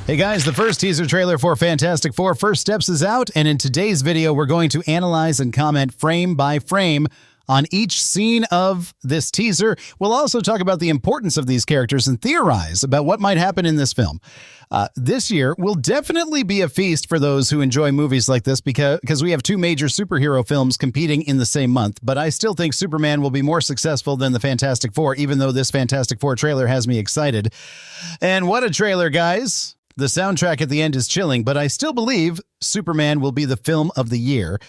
Hey guys, the first teaser trailer for Fantastic Four First Steps is out, and in today's video we're going to analyze and comment frame by frame on each scene of this teaser. We'll also talk about the importance of these characters and theorize about what might happen in this film. This year will definitely be a feast for those who enjoy movies like this because we have two major superhero films competing in the same month, but I still think Superman will be more successful than the Fantastic Four, even though this Fantastic Four trailer has me excited. And what a trailer, guys! The soundtrack at the end is chilling, but I still believe Superman will be the film of the year.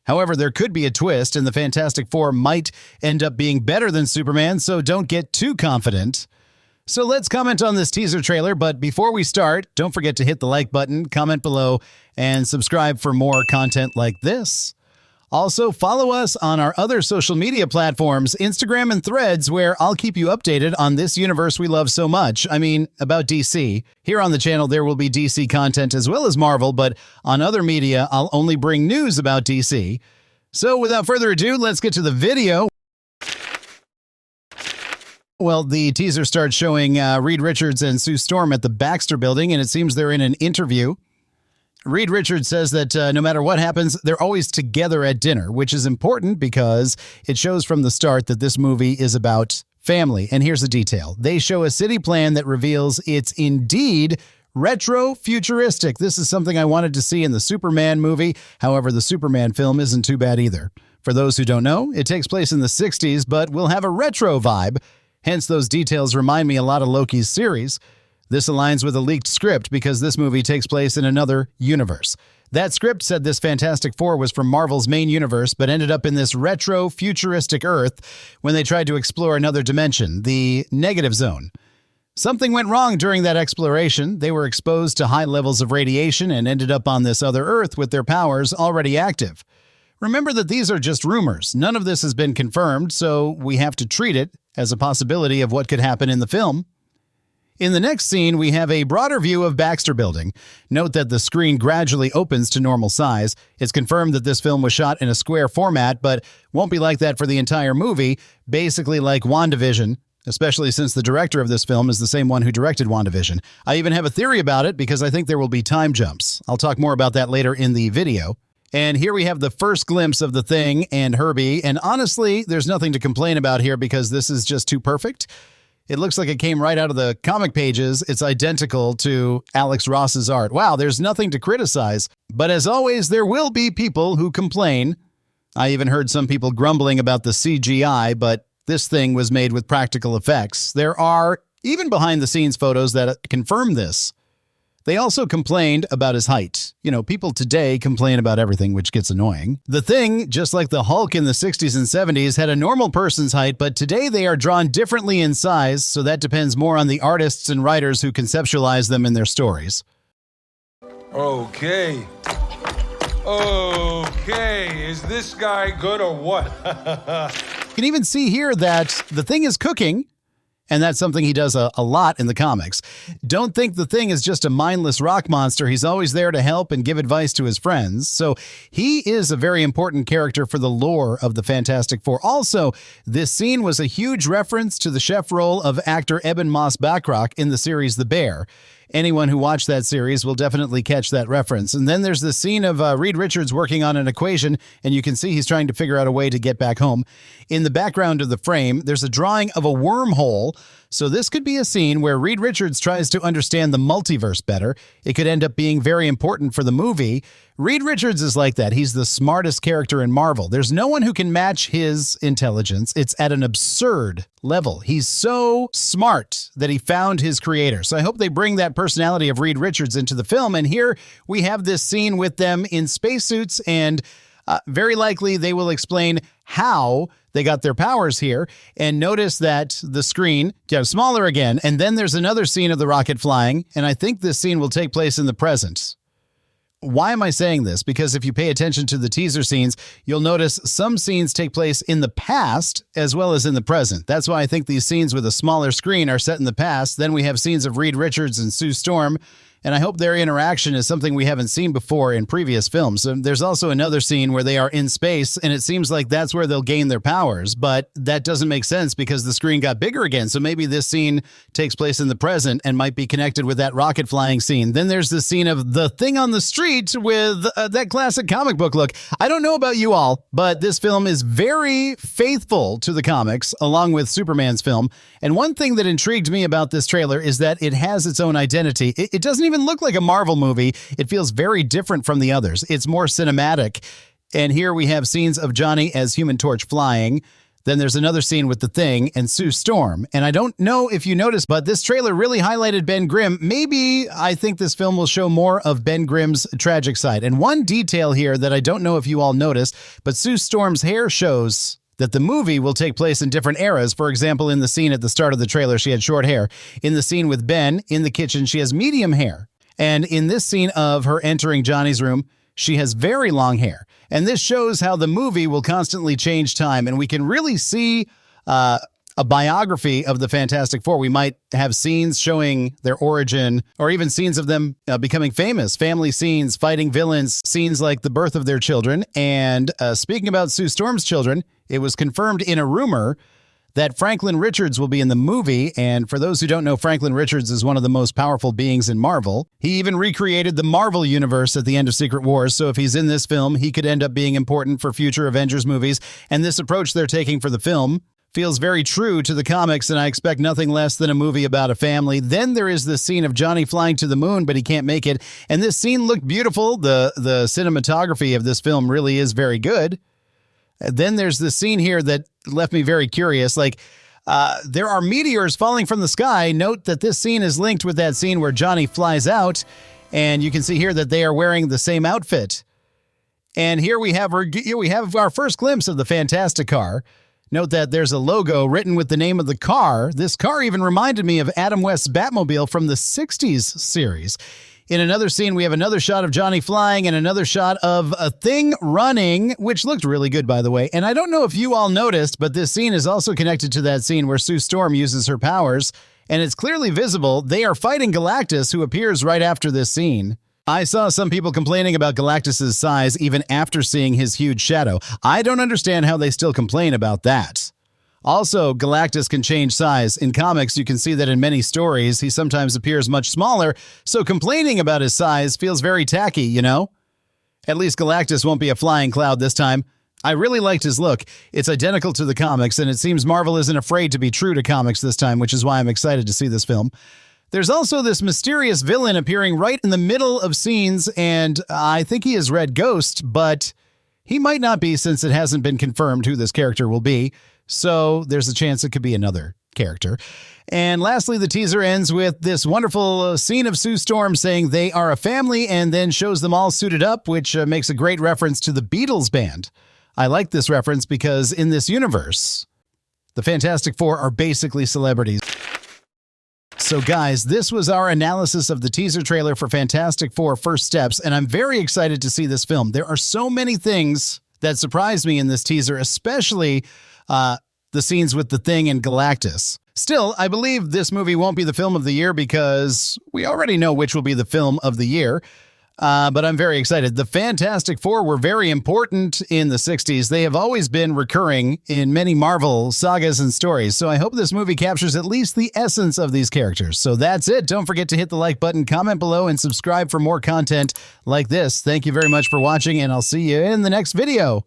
However, there could be a twist, and the Fantastic Four might end up being better than Superman, so don't get too confident. So let's comment on this teaser trailer, but before we start, don't forget to hit the like button, comment below, and subscribe for more content like this. Also, follow us on our other social media platforms, Instagram and Threads, where I'll keep you updated on this universe we love so much. I mean, about DC. Here on the channel, there will be DC content as well as Marvel, but on other media, I'll only bring news about DC. So without further ado, let's get to the video. Well, the teaser starts showing Reed Richards and Sue Storm at the Baxter Building, and it seems they're in an interview. Reed Richards says that no matter what happens, they're always together at dinner, which is important because it shows from the start that this movie is about family. And here's a detail. They show a city plan that reveals it's indeed retro-futuristic. This is something I wanted to see in the Superman movie. However, the Superman film isn't too bad either. For those who don't know, it takes place in the 60s, but will have a retro vibe. Hence, those details remind me a lot of Loki's series. This aligns with a leaked script because this movie takes place in another universe. That script said this Fantastic Four was from Marvel's main universe, but ended up in this retro-futuristic Earth when they tried to explore another dimension, the negative zone. Something went wrong during that exploration. They were exposed to high levels of radiation and ended up on this other Earth with their powers already active. Remember that these are just rumors. None of this has been confirmed, so we have to treat it as a possibility of what could happen in the film. In the next scene, we have a broader view of Baxter Building. Note that the screen gradually opens to normal size. It's confirmed that this film was shot in a square format, but won't be like that for the entire movie, basically like WandaVision, especially since the director of this film is the same one who directed WandaVision. I even have a theory about it because I think there will be time jumps. I'll talk more about that later in the video. And here we have the first glimpse of the Thing and Herbie, and honestly, there's nothing to complain about here because this is just too perfect. It looks like it came right out of the comic pages. It's identical to Alex Ross's art. Wow, there's nothing to criticize. But as always, there will be people who complain. I even heard some people grumbling about the CGI, but this thing was made with practical effects. There are even behind-the-scenes photos that confirm this. They also complained about his height. You know, people today complain about everything, which gets annoying. The Thing, just like the Hulk in the 60s and 70s, had a normal person's height, but today they are drawn differently in size, so that depends more on the artists and writers who conceptualize them in their stories. Okay, is this guy good or what? You can even see here that the Thing is cooking, and that's something he does a lot in the comics. Don't think the Thing is just a mindless rock monster. He's always there to help and give advice to his friends. So he is a very important character for the lore of the Fantastic Four. Also, this scene was a huge reference to the chef role of actor Eben Moss-Bachrach in the series The Bear. Anyone who watched that series will definitely catch that reference. And then there's the scene of Reed Richards working on an equation, and you can see he's trying to figure out a way to get back home. In the background of the frame, there's a drawing of a wormhole. So this could be a scene where Reed Richards tries to understand the multiverse better. It could end up being very important for the movie. Reed Richards is like that. He's the smartest character in Marvel. There's no one who can match his intelligence. It's at an absurd level. He's so smart that he found his creator. So I hope they bring that personality of Reed Richards into the film. And here we have this scene with them in spacesuits, and very likely they will explain how they got their powers here. And notice that the screen gets smaller again. And then there's another scene of the rocket flying. And I think this scene will take place in the present. Why am I saying this? Because if you pay attention to the teaser scenes, you'll notice some scenes take place in the past as well as in the present. That's why I think these scenes with a smaller screen are set in the past. Then we have scenes of Reed Richards and Sue Storm And I hope their interaction is something we haven't seen before in previous films. There's also another scene where they are in space, and it seems like that's where they'll gain their powers. But that doesn't make sense because the screen got bigger again. So maybe this scene takes place in the present and might be connected with that rocket flying scene. Then there's the scene of the thing on the street with that classic comic book look. I don't know about you all, but this film is very faithful to the comics, along with Superman's film. And one thing that intrigued me about this trailer is that it has its own identity. It doesn't even look like a Marvel movie. It feels very different from the others. It's more cinematic. And here we have scenes of Johnny as Human Torch flying. Then there's another scene with the Thing and Sue Storm. And I don't know if you noticed, but this trailer really highlighted Ben Grimm. Maybe I think this film will show more of Ben Grimm's tragic side. And one detail here that I don't know if you all noticed, but Sue Storm's hair shows that the movie will take place in different eras. For example, in the scene at the start of the trailer, she had short hair. In the scene with Ben in the kitchen, she has medium hair. And in this scene of her entering Johnny's room, she has very long hair. And this shows how the movie will constantly change time. And we can really see a biography of the Fantastic Four. We might have scenes showing their origin, or even scenes of them becoming famous, family scenes, fighting villains, scenes like the birth of their children. And speaking about Sue Storm's children, it was confirmed in a rumor that Franklin Richards will be in the movie. And for those who don't know, Franklin Richards is one of the most powerful beings in Marvel. He even recreated the Marvel universe at the end of Secret Wars. So if he's in this film, he could end up being important for future Avengers movies. And this approach they're taking for the film feels very true to the comics, and I expect nothing less than a movie about a family. Then there is the scene of Johnny flying to the moon, but he can't make it. And this scene looked beautiful. The cinematography of this film really is very good. Then there's the scene here that left me very curious. There are meteors falling from the sky. Note that this scene is linked with that scene where Johnny flies out, and you can see here that they are wearing the same outfit. And here we have our first glimpse of the Fantastic Car. Note that there's a logo written with the name of the car. This car even reminded me of Adam West's Batmobile from the 60s series. In another scene, we have another shot of Johnny flying and another shot of a Thing running, which looked really good, by the way. And I don't know if you all noticed, but this scene is also connected to that scene where Sue Storm uses her powers, and it's clearly visible. They are fighting Galactus, who appears right after this scene. I saw some people complaining about Galactus's size even after seeing his huge shadow. I don't understand how they still complain about that. Also, Galactus can change size. In comics, you can see that in many stories, he sometimes appears much smaller, so complaining about his size feels very tacky, you know? At least Galactus won't be a flying cloud this time. I really liked his look. It's identical to the comics, and it seems Marvel isn't afraid to be true to comics this time, which is why I'm excited to see this film. There's also this mysterious villain appearing right in the middle of scenes, and I think he is Red Ghost, but he might not be since it hasn't been confirmed who this character will be. So there's a chance it could be another character. And lastly, the teaser ends with this wonderful scene of Sue Storm saying they are a family and then shows them all suited up, which makes a great reference to the Beatles band. I like this reference because in this universe, the Fantastic Four are basically celebrities. So guys, this was our analysis of the teaser trailer for Fantastic Four First Steps, and I'm very excited to see this film. There are so many things that surprised me in this teaser, especially the scenes with the Thing and Galactus. Still, I believe this movie won't be the film of the year because we already know which will be the film of the year. But I'm very excited. The Fantastic Four were very important in the 60s. They have always been recurring in many Marvel sagas and stories. So I hope this movie captures at least the essence of these characters. So that's it. Don't forget to hit the like button, comment below, and subscribe for more content like this. Thank you very much for watching, and I'll see you in the next video.